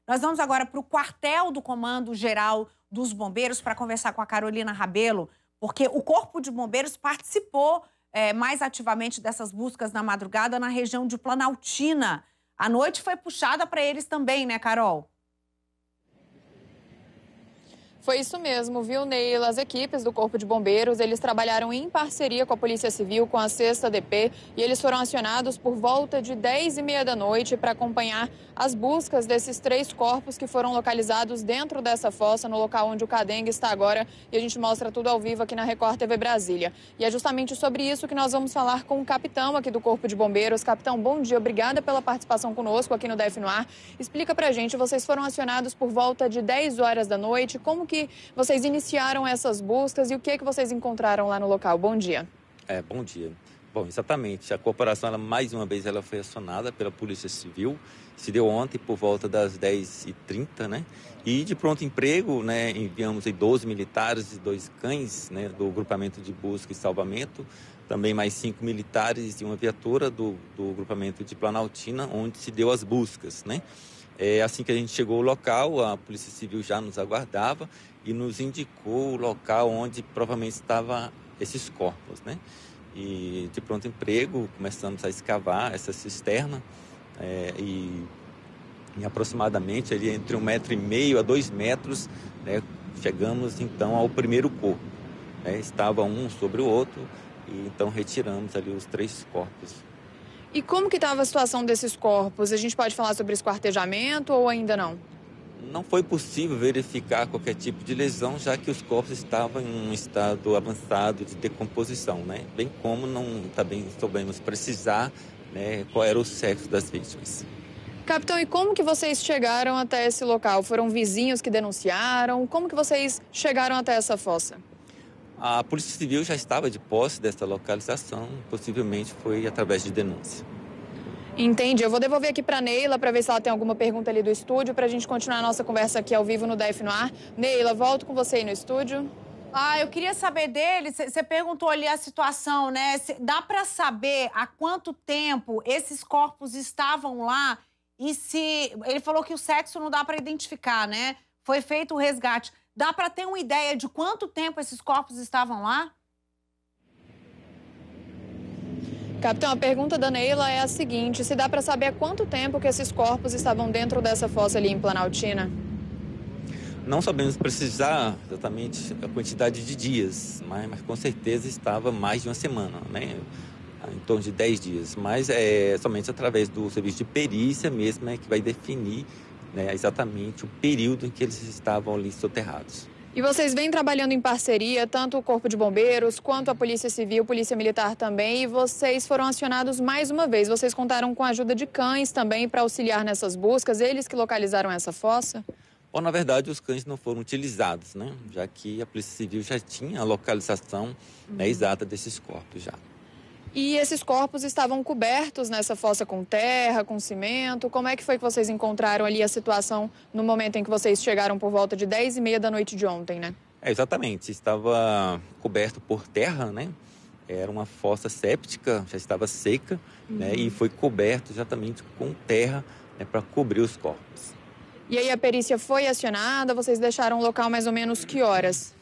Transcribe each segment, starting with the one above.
Nós vamos agora para o quartel do Comando Geral dos Bombeiros para conversar com a Carolina Rabelo, porque o Corpo de Bombeiros participou mais ativamente dessas buscas na madrugada na região de Planaltina. A noite foi puxada para eles também, né, Carol? Foi isso mesmo, viu, Neila? As equipes do Corpo de Bombeiros, eles trabalharam em parceria com a Polícia Civil, com a 6ª DP, e eles foram acionados por volta de 10h30 da noite para acompanhar as buscas desses 3 corpos que foram localizados dentro dessa fossa, no local onde o Cadengue está agora, e a gente mostra tudo ao vivo aqui na Record TV Brasília. E é justamente sobre isso que nós vamos falar com o capitão aqui do Corpo de Bombeiros. Capitão, bom dia, obrigada pela participação conosco aqui no DF no Ar. Explica pra gente, vocês foram acionados por volta de 10 horas da noite, como que vocês iniciaram essas buscas e o que vocês encontraram lá no local? Bom dia. Bom dia. Bom, exatamente. A corporação, mais uma vez, ela foi acionada pela Polícia Civil. Se deu ontem por volta das 10h30, né? E de pronto emprego, né? Enviamos aí 12 militares e 2 cães, né? Do grupamento de busca e salvamento. Também mais 5 militares e uma viatura do grupamento de Planaltina, onde se deu as buscas, né? Assim que a gente chegou ao local, a Polícia Civil já nos aguardava e nos indicou o local onde provavelmente estavam esses corpos, né? E de pronto emprego, começamos a escavar essa cisterna e aproximadamente ali entre 1,5 m a 2 metros, né, chegamos então ao primeiro corpo. Estava um sobre o outro e então retiramos ali os 3 corpos. E como que estava a situação desses corpos? A gente pode falar sobre esquartejamento ou ainda não? Não foi possível verificar qualquer tipo de lesão, já que os corpos estavam em um estado avançado de decomposição, né? Bem como também soubemos precisar, né, qual era o sexo das vítimas. Capitão, e como que vocês chegaram até esse local? Foram vizinhos que denunciaram? Como que vocês chegaram até essa fossa? A Polícia Civil já estava de posse dessa localização, possivelmente foi através de denúncia. Entendi. Eu vou devolver aqui para a Neila para ver se ela tem alguma pergunta ali do estúdio para a gente continuar a nossa conversa aqui ao vivo no DF no Ar. Neila, volto com você aí no estúdio. Eu queria saber dele, você perguntou ali a situação, né? Dá para saber há quanto tempo esses corpos estavam lá e se... Ele falou que o sexo não dá para identificar, né? Foi feito o resgate. Dá para ter uma ideia de quanto tempo esses corpos estavam lá? Capitão, a pergunta da Neila é a seguinte: se dá para saber há quanto tempo que esses corpos estavam dentro dessa fossa ali em Planaltina? Não sabemos precisar exatamente a quantidade de dias, mas com certeza estava mais de uma semana, né? Em torno de 10 dias. Mas é somente através do serviço de perícia mesmo que vai definir, né, exatamente o período em que eles estavam ali soterrados. E vocês vêm trabalhando em parceria, tanto o Corpo de Bombeiros quanto a Polícia Civil, Polícia Militar também, e vocês foram acionados mais uma vez. Vocês contaram com a ajuda de cães também para auxiliar nessas buscas, eles que localizaram essa fossa? Bom, na verdade, os cães não foram utilizados, né? Já que a Polícia Civil já tinha a localização, né, exata desses corpos já. E esses corpos estavam cobertos nessa fossa com terra, com cimento? Como é que foi que vocês encontraram ali a situação no momento em que vocês chegaram por volta de 10h30 da noite de ontem, né? Exatamente. Estava coberto por terra, né? Era uma fossa séptica, já estava seca, né? E foi coberto exatamente com terra, né, para cobrir os corpos. E aí a perícia foi acionada? Vocês deixaram o local mais ou menos que horas?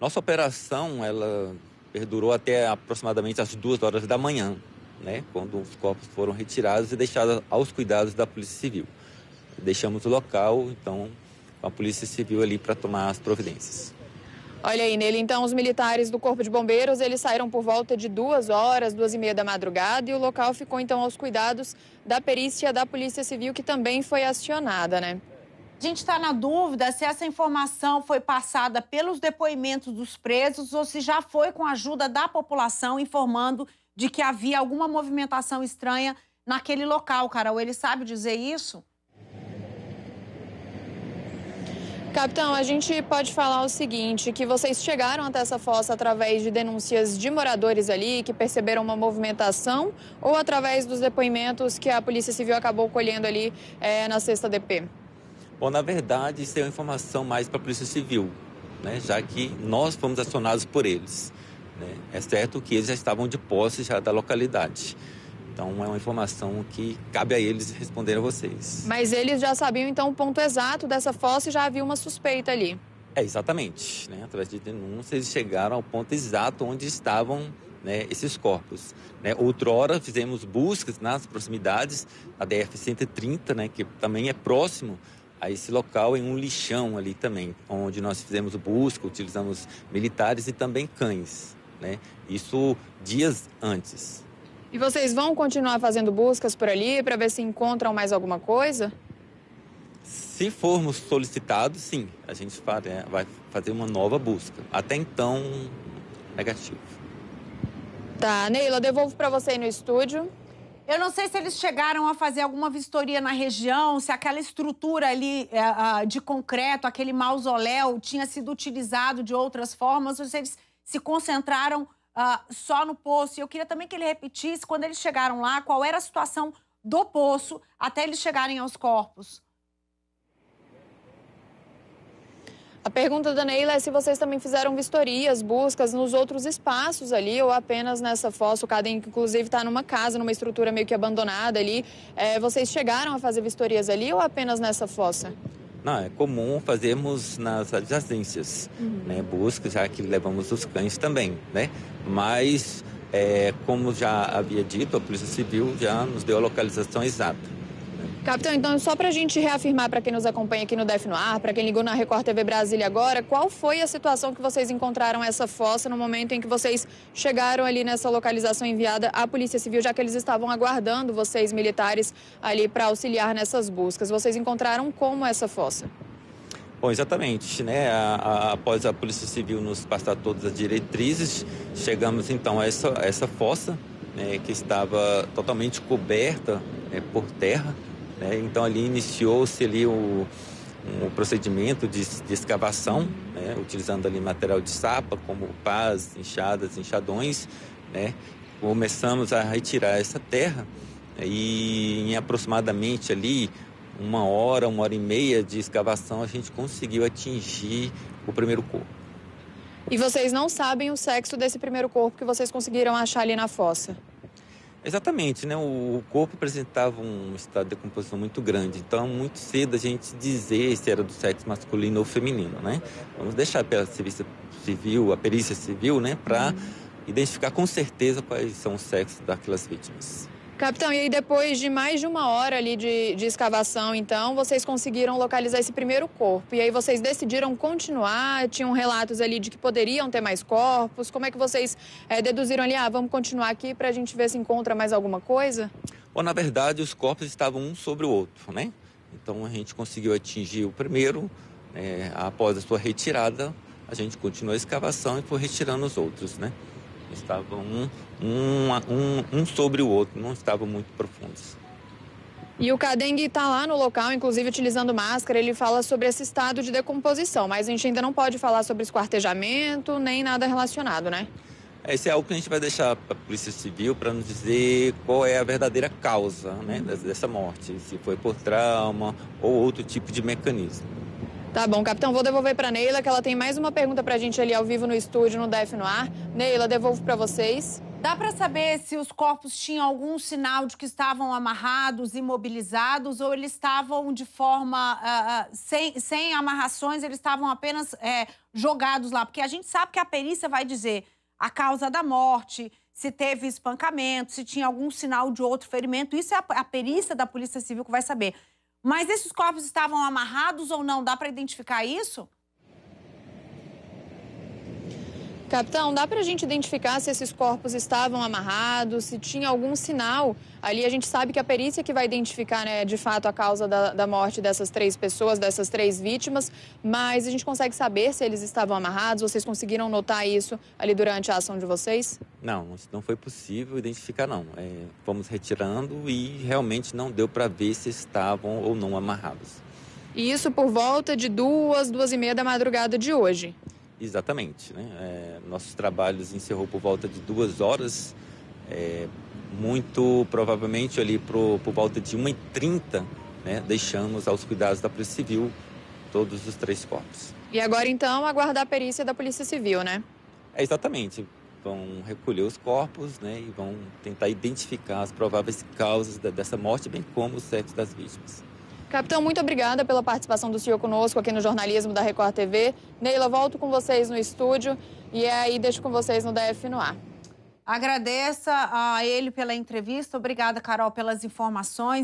Nossa operação, ela perdurou até aproximadamente às 2 horas da manhã, né? Quando os corpos foram retirados e deixados aos cuidados da Polícia Civil. Deixamos o local, então, com a Polícia Civil ali para tomar as providências. Olha aí, Nele, então os militares do Corpo de Bombeiros, eles saíram por volta de 2 horas, 2h30 da madrugada, e o local ficou então aos cuidados da perícia da Polícia Civil, que também foi acionada, né? A gente está na dúvida se essa informação foi passada pelos depoimentos dos presos ou se já foi com a ajuda da população informando de que havia alguma movimentação estranha naquele local, Carol. Ele sabe dizer isso? Capitão, a gente pode falar o seguinte, que vocês chegaram até essa fossa através de denúncias de moradores ali que perceberam uma movimentação ou através dos depoimentos que a Polícia Civil acabou colhendo ali na 6ª DP? Bom, na verdade, isso é uma informação mais para a Polícia Civil, né? Já que nós fomos acionados por eles, né? É certo que eles já estavam de posse já da localidade. Então, é uma informação que cabe a eles responder a vocês. Mas eles já sabiam, então, o ponto exato dessa fossa e já havia uma suspeita ali. Exatamente, né? Através de denúncias, eles chegaram ao ponto exato onde estavam, né, esses corpos. Né? Outrora, fizemos buscas nas proximidades, a DF-130, né, que também é próximo a esse local, em um lixão ali também, onde nós fizemos busca, utilizamos militares e também cães, né? Isso dias antes. E vocês vão continuar fazendo buscas por ali para ver se encontram mais alguma coisa? Se formos solicitados, sim, a gente vai fazer uma nova busca. Até então, negativo. Tá, Neila, devolvo para você aí no estúdio. Eu não sei se eles chegaram a fazer alguma vistoria na região, se aquela estrutura ali de concreto, aquele mausoléu, tinha sido utilizado de outras formas, ou se eles se concentraram só no poço. E eu queria também que ele repetisse, quando eles chegaram lá, qual era a situação do poço até eles chegarem aos corpos. A pergunta da Neila é se vocês também fizeram vistorias, buscas nos outros espaços ali ou apenas nessa fossa. O Cadengue, inclusive, está numa casa, numa estrutura meio que abandonada ali. Vocês chegaram a fazer vistorias ali ou apenas nessa fossa? Não, é comum fazermos nas adjacências, né, buscas, já que levamos os cães também, né? Mas, como já havia dito, a Polícia Civil já nos deu a localização exata. Capitão, então, só para a gente reafirmar para quem nos acompanha aqui no DF no Ar, para quem ligou na Record TV Brasília agora, qual foi a situação que vocês encontraram essa fossa no momento em que vocês chegaram ali nessa localização enviada à Polícia Civil, já que eles estavam aguardando vocês, militares, ali para auxiliar nessas buscas? Vocês encontraram como essa fossa? Bom, exatamente, né? Após a Polícia Civil nos passar todas as diretrizes, chegamos então a essa fossa, né, que estava totalmente coberta, por terra. Então, ali iniciou-se ali um procedimento de escavação, né, utilizando ali material de sapa, como pás, enxadas, enxadões, né. Começamos a retirar essa terra, e em aproximadamente ali 1 hora e meia de escavação, a gente conseguiu atingir o primeiro corpo. E vocês não sabem o sexo desse primeiro corpo que vocês conseguiram achar ali na fossa? Exatamente, né? O corpo apresentava um estado de decomposição muito grande, então muito cedo a gente dizer se era do sexo masculino ou feminino, né? Vamos deixar pela a perícia civil, né, para identificar com certeza quais são os sexos daquelas vítimas. Capitão, e aí depois de mais de 1 hora ali de escavação, então, vocês conseguiram localizar esse primeiro corpo. E aí vocês decidiram continuar? Tinham relatos ali de que poderiam ter mais corpos? Como é que vocês deduziram ali, vamos continuar aqui para a gente ver se encontra mais alguma coisa? Bom, na verdade, os corpos estavam um sobre o outro, né? Então, a gente conseguiu atingir o primeiro. Após a sua retirada, a gente continuou a escavação e foi retirando os outros, né? Estavam um sobre o outro, não estavam muito profundos. E o Cadengue está lá no local, inclusive utilizando máscara, ele fala sobre esse estado de decomposição, mas a gente ainda não pode falar sobre esquartejamento, nem nada relacionado, né? Esse é algo que a gente vai deixar para a Polícia Civil para nos dizer qual é a verdadeira causa, né, dessa morte, se foi por trauma ou outro tipo de mecanismo. Tá bom, capitão, vou devolver para Neila, que ela tem mais uma pergunta para a gente ali ao vivo no estúdio, no DF no Ar. Neila, devolvo para vocês. Dá para saber se os corpos tinham algum sinal de que estavam amarrados, imobilizados, ou eles estavam de forma sem amarrações, eles estavam apenas jogados lá? Porque a gente sabe que a perícia vai dizer a causa da morte, se teve espancamento, se tinha algum sinal de outro ferimento. Isso é a perícia da Polícia Civil que vai saber. Mas esses corpos estavam amarrados ou não? Dá para identificar isso? Capitão, dá para a gente identificar se esses corpos estavam amarrados, se tinha algum sinal ali? A gente sabe que a perícia que vai identificar, né, de fato, a causa da morte dessas 3 pessoas, dessas 3 vítimas, mas a gente consegue saber se eles estavam amarrados? Vocês conseguiram notar isso ali durante a ação de vocês? Não foi possível identificar, não. Fomos retirando e realmente não deu para ver se estavam ou não amarrados. E isso por volta de 2, 2h30 da madrugada de hoje? Exatamente, né? Nossos trabalhos encerrou por volta de 2 horas, muito provavelmente ali por volta de 1h30, né? Deixamos aos cuidados da Polícia Civil todos os 3 corpos. E agora então aguardar a perícia da Polícia Civil, né? Exatamente. vão recolher os corpos, né, e vão tentar identificar as prováveis causas dessa morte, bem como o sexo das vítimas. Capitão, muito obrigada pela participação do senhor conosco aqui no jornalismo da Record TV. Neila, volto com vocês no estúdio e aí deixo com vocês no DF no ar. Agradeça a ele pela entrevista. Obrigada, Carol, pelas informações.